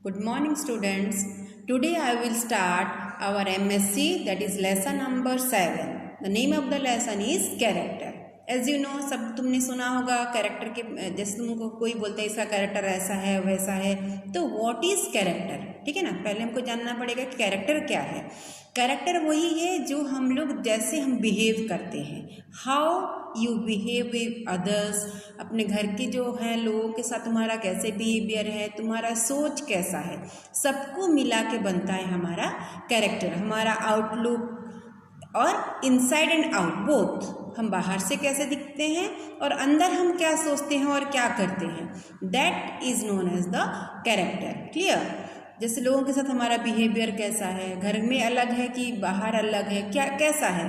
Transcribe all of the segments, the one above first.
Good morning students. Today I will start our MSc, that is lesson number 7. The name of the lesson is character. As you know, सब तुमने सुना होगा character के, जैसे तुमको कोई बोलता है इसका कैरेक्टर ऐसा है वैसा है, तो व्हाट इज कैरेक्टर, ठीक है ना। पहले हमको जानना पड़ेगा कि कैरेक्टर क्या है। कैरेक्टर वही है जो हम लोग जैसे हम बिहेव करते हैं, how you behave with others, अपने घर के जो हैं लोगों के साथ तुम्हारा कैसे बिहेवियर है, तुम्हारा सोच कैसा है, सबको मिला के बनता है हमारा कैरेक्टर। हमारा आउटलुक और इनसाइड एंड आउट बोथ, हम बाहर से कैसे दिखते हैं और अंदर हम क्या सोचते हैं और क्या करते हैं, that is known as the character. Clear. जैसे लोगों के साथ हमारा बिहेवियर कैसा है, घर में अलग है कि बाहर अलग है, क्या कैसा है,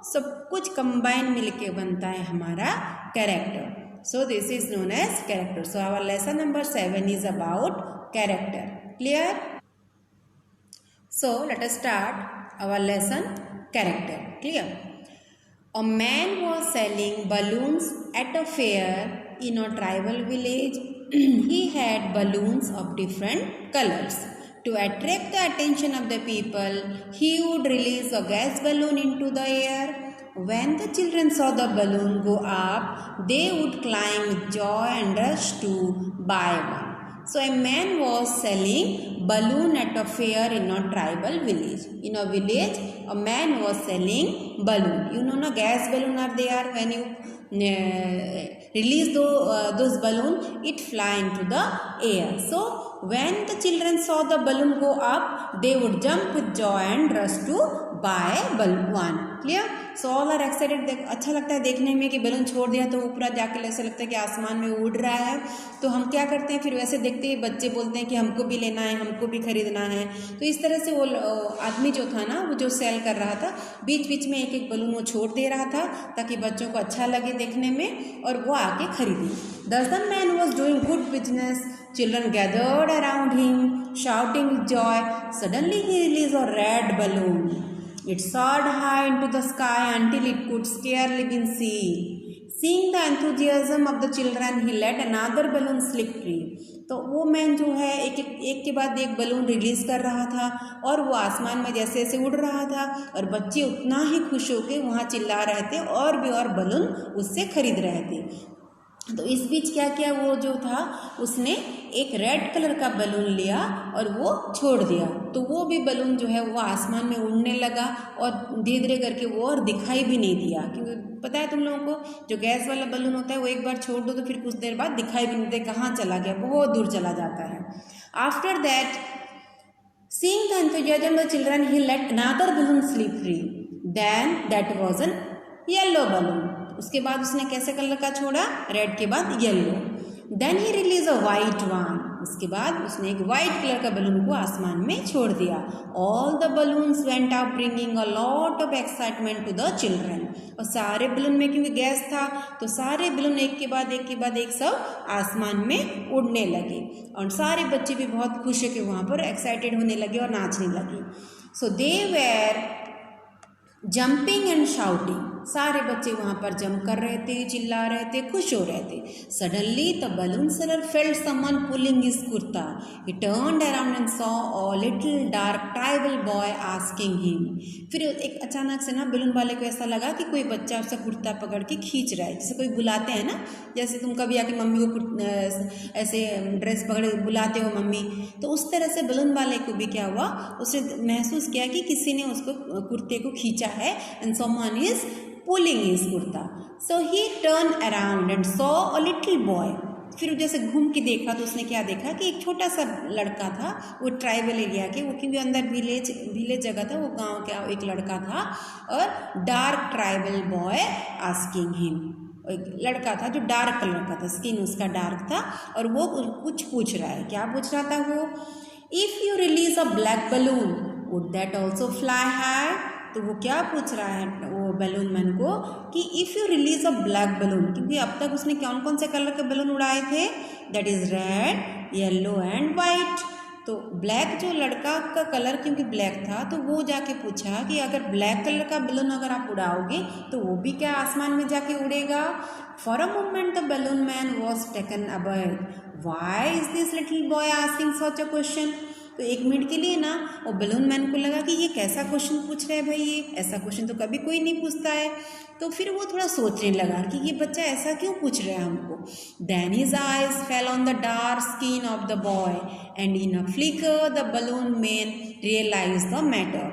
सब कुछ कंबाइन मिलके बनता है हमारा character. So this is known as character. So our lesson number 7 is about character. Clear. So let us start our lesson character. Clear. A man was selling balloons at a fair in a tribal village. He had balloons of different colors. To attract the attention of the people, he would release a gas balloon into the air. When the children saw the balloon go up, they would climb with joy and rush to buy one. So a man was selling balloon at a fair in a tribal village. In a village, a man was selling balloon. You know, no, gas balloon are there. When you release those balloon, it fly into the air. So when the children saw the balloon go up, they would jump with joy and rush to buy one. Clear? So all are excited. अच्छा लगता है देखने में कि balloon छोड़ दिया तो ऊपर जाके ऐसा लगता है कि आसमान में उड़ रहा है। तो हम क्या करते हैं, फिर वैसे देखते हैं बच्चे बोलते हैं कि हमको भी लेना है, हमको भी खरीदना है। तो इस तरह से वो आदमी जो था ना, वो जो सेल कर रहा था, बीच बीच में एक एक बलून वो छोड़ दे रहा था ताकि बच्चों को अच्छा लगे देखने में और वो आके खरीदे। Thus the man was doing good business. Children gathered around him, shouting with joy. Suddenly he released a red balloon. It soared high into the sky until it could scarcely be seen. Seeing the enthusiasm of the children, he let another balloon slip free. तो वो man जो है एक के बाद एक balloon release कर रहा था और वो आसमान में जैसे जैसे उड़ रहा था और बच्चे उतना ही खुश होकर वहाँ चिल्ला रहे थे और भी और बलून उससे खरीद रहे थे। तो इस बीच क्या किया, वो जो था उसने एक रेड कलर का बलून लिया और वो छोड़ दिया। तो वो भी बलून जो है वो आसमान में उड़ने लगा और धीरे धीरे करके वो और दिखाई भी नहीं दिया, क्योंकि पता है तुम लोगों को जो गैस वाला बलून होता है वो एक बार छोड़ दो तो फिर कुछ देर बाद दिखाई भी नहीं देता कहाँ चला गया, बहुत दूर चला जाता है। After that, seeing the enthusiasm of the children, he let another balloon slip free. Then that was an yellow balloon. उसके बाद उसने कैसे कलर का छोड़ा, रेड के बाद yellow. Then he release a white one. उसके बाद उसने एक वाइट कलर का बलून को आसमान में छोड़ दिया। All the balloons went up bringing a lot of excitement to the children. और सारे बलून में क्योंकि गैस था तो सारे बलून एक के बाद एक सब आसमान में उड़ने लगे और सारे बच्चे भी बहुत खुश होकर वहाँ पर एक्साइटेड होने लगे और नाचने लगे। So they were jumping and shouting. सारे बच्चे वहाँ पर जंप कर रहे थे, चिल्ला रहे थे, खुश हो रहे थे। Suddenly the balloon seller felt someone pulling his kurta. He turned around and saw a little dark tribal boy asking him. फिर एक अचानक से ना बलून वाले को ऐसा लगा कि कोई बच्चा उसका कुर्ता पकड़ के खींच रहा है, जैसे कोई बुलाते हैं ना, जैसे तुम कभी आके मम्मी को ऐसे ड्रेस पकड़ बुलाते हो मम्मी, तो उस तरह से बलून वाले को भी क्या हुआ, उसने महसूस किया कि किसी ने उसको कुर्ते को खींचा है and someone is pulling his kurta. So he turned around and saw a little boy. फिर जैसे घूम के देखा तो उसने क्या देखा कि एक छोटा सा लड़का था, वो ट्राइबल एरिया के, वो क्योंकि अंदर विलेज जगह था, वो गांव का एक लड़का था और dark tribal boy asking him. एक लड़का था जो डार्क कलर का था, स्किन उसका डार्क था और वो कुछ पूछ रहा है। क्या पूछ रहा था वो, if you release a black balloon would that also fly high. तो वो क्या पूछ रहा है वो बलून मैन को कि if you release a black balloon, क्योंकि अब तक उसने कौन कौन से कलर के बलून उड़ाए थे, that is red, yellow and white. तो ब्लैक जो लड़का का कलर क्योंकि ब्लैक था तो वो जाके पूछा कि अगर ब्लैक कलर का बलून अगर आप उड़ाओगे तो वो भी क्या आसमान में जाके उड़ेगा। For a moment the balloon man was taken aback, why is this little boy asking such a question. तो एक मिनट के लिए ना वो बलून मैन को लगा कि ये कैसा क्वेश्चन पूछ रहे हैं भाई, ये ऐसा क्वेश्चन तो कभी कोई नहीं पूछता है। तो फिर वो थोड़ा सोचने लगा कि ये बच्चा ऐसा क्यों पूछ रहा है हमको। Then his eyes fell on the dark skin of the boy and in a flicker the balloon man realise the matter.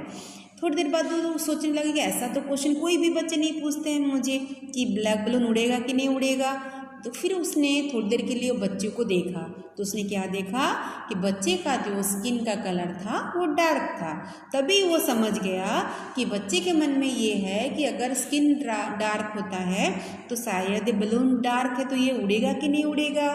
थोड़ी देर बाद वो सोचने लगे कि ऐसा तो क्वेश्चन कोई भी बच्चे नहीं पूछते हैं मुझे कि ब्लैक बलून उड़ेगा कि नहीं उड़ेगा। तो फिर उसने थोड़ी देर के लिए वो बच्चे को देखा तो उसने क्या देखा कि बच्चे का जो स्किन का कलर था वो डार्क था। तभी वो समझ गया कि बच्चे के मन में ये है कि अगर स्किन डार्क होता है तो शायद ये बलून डार्क है तो ये उड़ेगा कि नहीं उड़ेगा।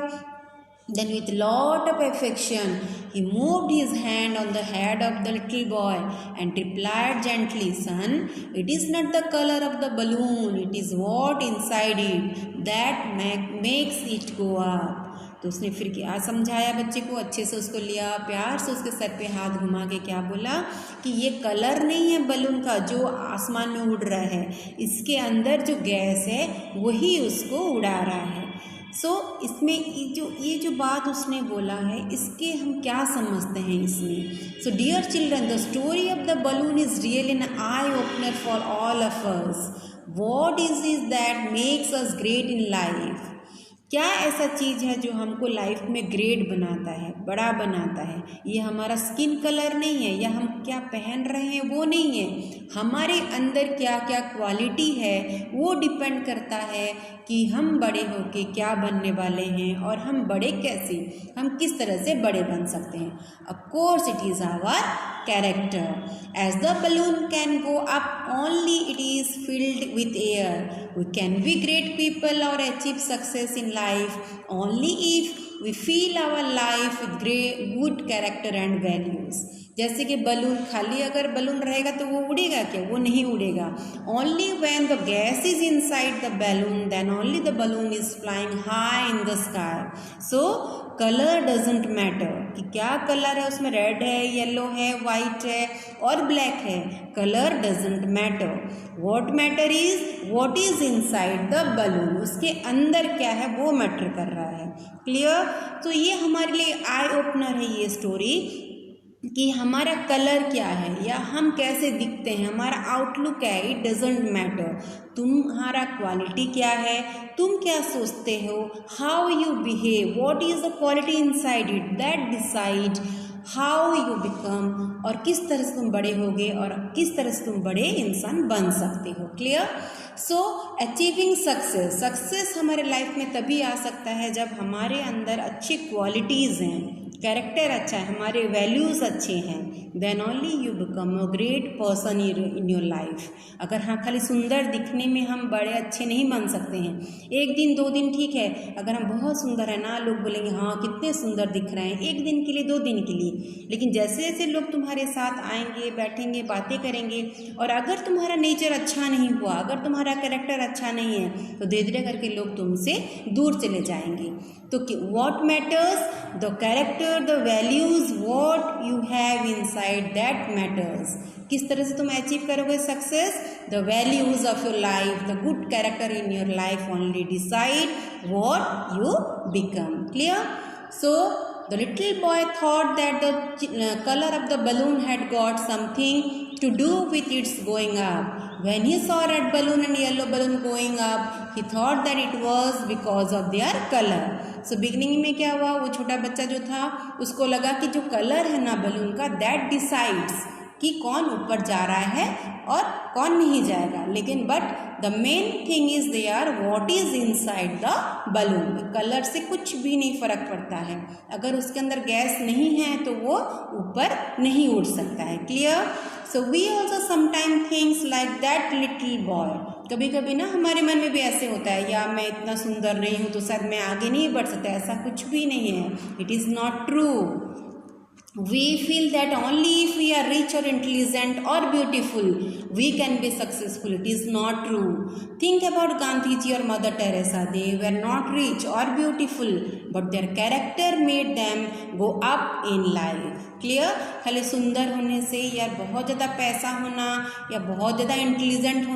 Then with lot of affection he moved his hand on the head of the little boy and replied gently, son, it is not the color of the balloon, it is what inside it that makes it go up. तो उसने फिर क्या समझाया बच्चे को, अच्छे से उसको लिया, प्यार से उसके सर पे हाथ घुमा के क्या बोला कि ये कलर नहीं है बलून का जो आसमान में उड़ रहा है, इसके अंदर जो गैस है वही उसको उड़ा रहा है। इसमें ये जो बात उसने बोला है इसके हम क्या समझते हैं इसमें। So dear children, the story of the balloon is real an eye opener for all of us. What is that makes us great in life. क्या ऐसा चीज़ है जो हमको लाइफ में ग्रेट बनाता है, बड़ा बनाता है। ये हमारा स्किन कलर नहीं है या हम क्या पहन रहे हैं वो नहीं है, हमारे अंदर क्या क्या क्वालिटी है वो डिपेंड करता है कि हम बड़े होके क्या बनने वाले हैं और हम बड़े कैसे, हम किस तरह से बड़े बन सकते हैं। Of course it is our character. As the balloon can go up only it is filled with air, we can be great people or achieve success in life only if we fill our life with great good character and values। जैसे कि balloon खाली अगर balloon रहेगा तो वो उड़ेगा क्या, वो नहीं उड़ेगा। Only when the gas is inside the balloon then only the balloon is flying high in the sky. So colour doesn't matter कि क्या कलर है उसमें, रेड है, येलो है, वाइट है और ब्लैक है, colour doesn't matter. What matter is what is inside the balloon, उसके अंदर क्या है वो मैटर कर रहा है। क्लियर। तो ये हमारे लिए आई ओपनर है ये स्टोरी कि हमारा कलर क्या है या हम कैसे दिखते हैं, हमारा आउटलुक है, इट डजेंट मैटर। तुम्हारा क्वालिटी क्या है, तुम क्या सोचते हो, how you behave, what is the quality inside it that decide how you become, और किस तरह से तुम बड़े होगे और किस तरह से तुम बड़े इंसान बन सकते हो। क्लियर। सो अचीविंग सक्सेस, सक्सेस हमारे लाइफ में तभी आ सकता है जब हमारे अंदर अच्छी क्वालिटीज़ हैं, कैरेक्टर अच्छा है, हमारे वैल्यूज़ अच्छे हैं, then only you become a great person in your life. अगर हाँ खाली सुंदर दिखने में हम बड़े अच्छे नहीं बन सकते हैं, एक दिन दो दिन ठीक है, अगर हम बहुत सुंदर है ना लोग बोलेंगे हाँ कितने सुंदर दिख रहे हैं, एक दिन के लिए दो दिन के लिए, लेकिन जैसे जैसे लोग तुम्हारे साथ आएंगे, बैठेंगे, बातें करेंगे, और अगर तुम्हारा नेचर अच्छा नहीं हुआ, अगर तुम्हारा कैरेक्टर अच्छा नहीं है तो धीरे धीरे करके लोग तुमसे दूर चले जाएंगे। तो what matters, the character, the values, what you have inside that matters. किस तरह से तुम अचीव करोगे success, the values of your life, the good character in your life only decide what you become. Clear. So the little boy thought that the color of the balloon had got something to do with its going up. When he saw red balloon and yellow balloon going up, he thought that it was because of their color. So beginning में क्या हुआ, वो छोटा बच्चा जो था उसको लगा कि जो कलर है ना बलून का, that decides कि कौन ऊपर जा रहा है और कौन नहीं जाएगा। लेकिन but the main thing is there what is inside the balloon. Colour से कुछ भी नहीं फर्क पड़ता है, अगर उसके अंदर गैस नहीं है तो वो ऊपर नहीं उड़ सकता है। Clear. So we also sometime things like that little boy. कभी कभी ना हमारे मन में भी ऐसे होता है, या मैं इतना सुंदर नहीं हूँ तो शायद मैं आगे नहीं बढ़ सकता, ऐसा कुछ भी नहीं है, it is not true. we feel that only if we are rich or intelligent or beautiful we can be successful. It is not true. Think about Gandhiji or Mother Teresa. They were not rich or beautiful, but their character made them go up in life. Clear? खाली सुंदर होने से या बहुत ज़्यादा पैसा होना या बहुत ज़्यादा इंटेलिजेंट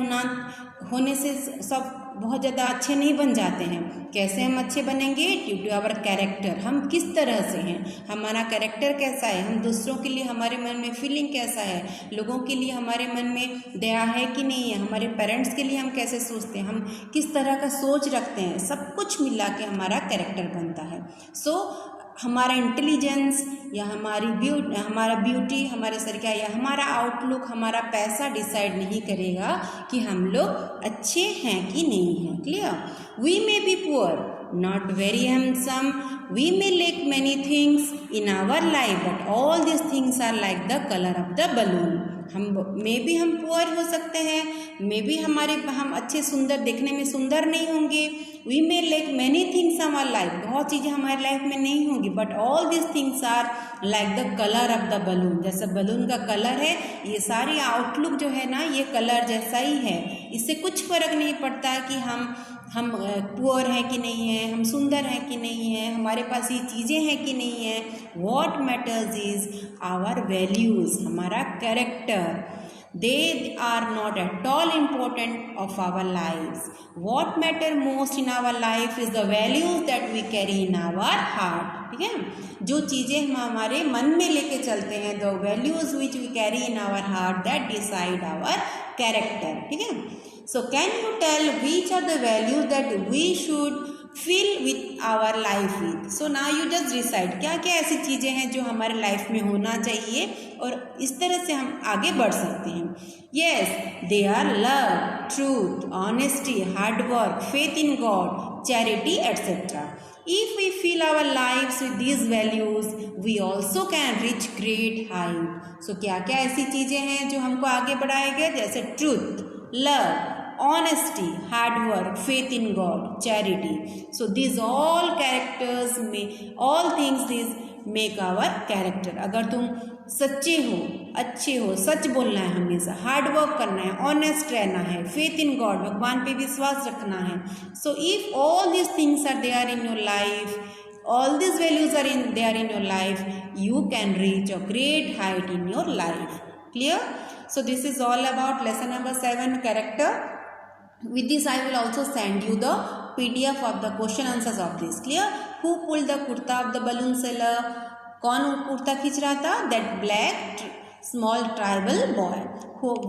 होने से सब बहुत ज़्यादा अच्छे नहीं बन जाते हैं. कैसे हम अच्छे बनेंगे? Due to our character. हम किस तरह से हैं, हमारा कैरेक्टर कैसा है, हम दूसरों के लिए हमारे मन में फीलिंग कैसा है, लोगों के लिए हमारे मन में दया है कि नहीं है, हमारे पेरेंट्स के लिए हम कैसे सोचते हैं, हम किस तरह का सोच रखते हैं, सब कुछ मिला के हमारा कैरेक्टर बनता है. सो हमारा इंटेलिजेंस या हमारा ब्यूटी, हमारे सर या हमारा आउटलुक, हमारा पैसा डिसाइड नहीं करेगा कि हम लोग अच्छे हैं कि नहीं हैं. Clear? We may be poor, not very handsome, we may lack many things in our life, but all these things are like the color of the balloon. हम पुअर हो सकते हैं, हम अच्छे सुंदर देखने में सुंदर नहीं होंगे. We may like many things in our life, बहुत चीज़ें हमारे लाइफ में नहीं होंगी, but all this things are like the colour of the balloon. जैसे बलून का कलर है, ये सारी आउटलुक जो है ना, ये कलर जैसा ही है. इससे कुछ फर्क नहीं पड़ता कि हम पुअर हैं कि नहीं हैं, हम सुंदर हैं कि नहीं हैं, हमारे पास ये चीज़ें हैं कि नहीं हैं. What matters is our values, हमारा कैरेक्टर. They are not at all important of our lives. What matter most in our life is the values that we carry in our heart. ठीक है? जो चीज़ें हम हमारे मन में लेके चलते हैं, the values which we carry in our heart, that decide our character. ठीक है? So can you tell which are the values that we should fill with our life with? So now you just decide क्या क्या ऐसी चीज़ें हैं जो हमारे life में होना चाहिए और इस तरह से हम आगे बढ़ सकते हैं. Yes, they are love, truth, honesty, hard work, faith in God, charity, etc. If we fill our lives with these values, we also can reach great height. So क्या क्या ऐसी चीज़ें हैं जो हमको आगे बढ़ाएंगे? जैसे truth, love, honesty, hard work, faith in God, charity. So these all characters all things these make our character. अगर तुम सच्चे हो, अच्छे हो, सच बोलना है हमेशा, हार्ड वर्क करना है, ऑनेस्ट रहना है, फेथ इन गॉड, भगवान पे विश्वास रखना है. So if all these things are there in your life, all these values are there in your life, you can reach a great height in your life. Clear? So this is all about lesson number 7, character. With this I will also send you the PDF of the question answers of this. Clear? Who pulled the kurta of the balloon seller? कौन कुर्ता खींच रहा था? That black small tribal boy.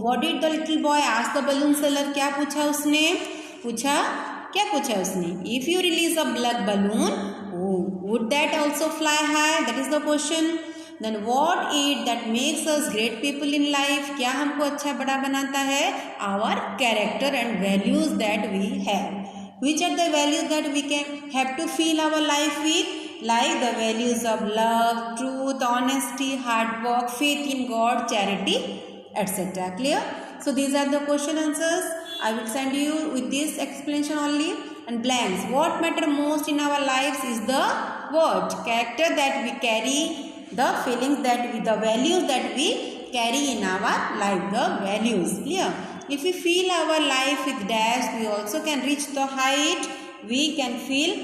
What did the little boy ask the balloon seller? क्या पूछा उसने? क्या पूछा उसने? If you release a black balloon, would that also fly high? That is the question. Then what is that makes us great people in life? क्या हमको अच्छा बड़ा बनाता है? Our character and values that we have. Which are the values that we can have to fill our life with? Like the values of love, truth, honesty, hard work, faith in God, charity, etc. Clear? So these are the question answers. I will send you with this explanation only. And blanks. What matter most in our lives is the what? Character that we carry, the feelings that we, the values that we carry in our life, the values. Clear? If we fill our life with dash, we also can reach the height. We can feel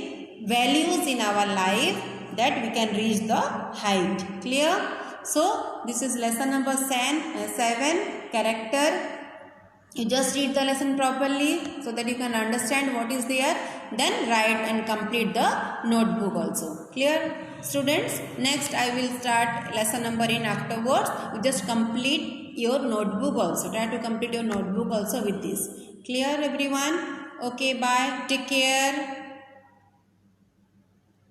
values in our life that we can reach the height. Clear? So this is lesson number 7, character. You just read the lesson properly so that you can understand what is there. Then write and complete the notebook also. Clear, students? Next I will start lesson number in afterwards. You just complete your notebook also. Try to complete your notebook also with this. Clear everyone? Okay, bye. Take care.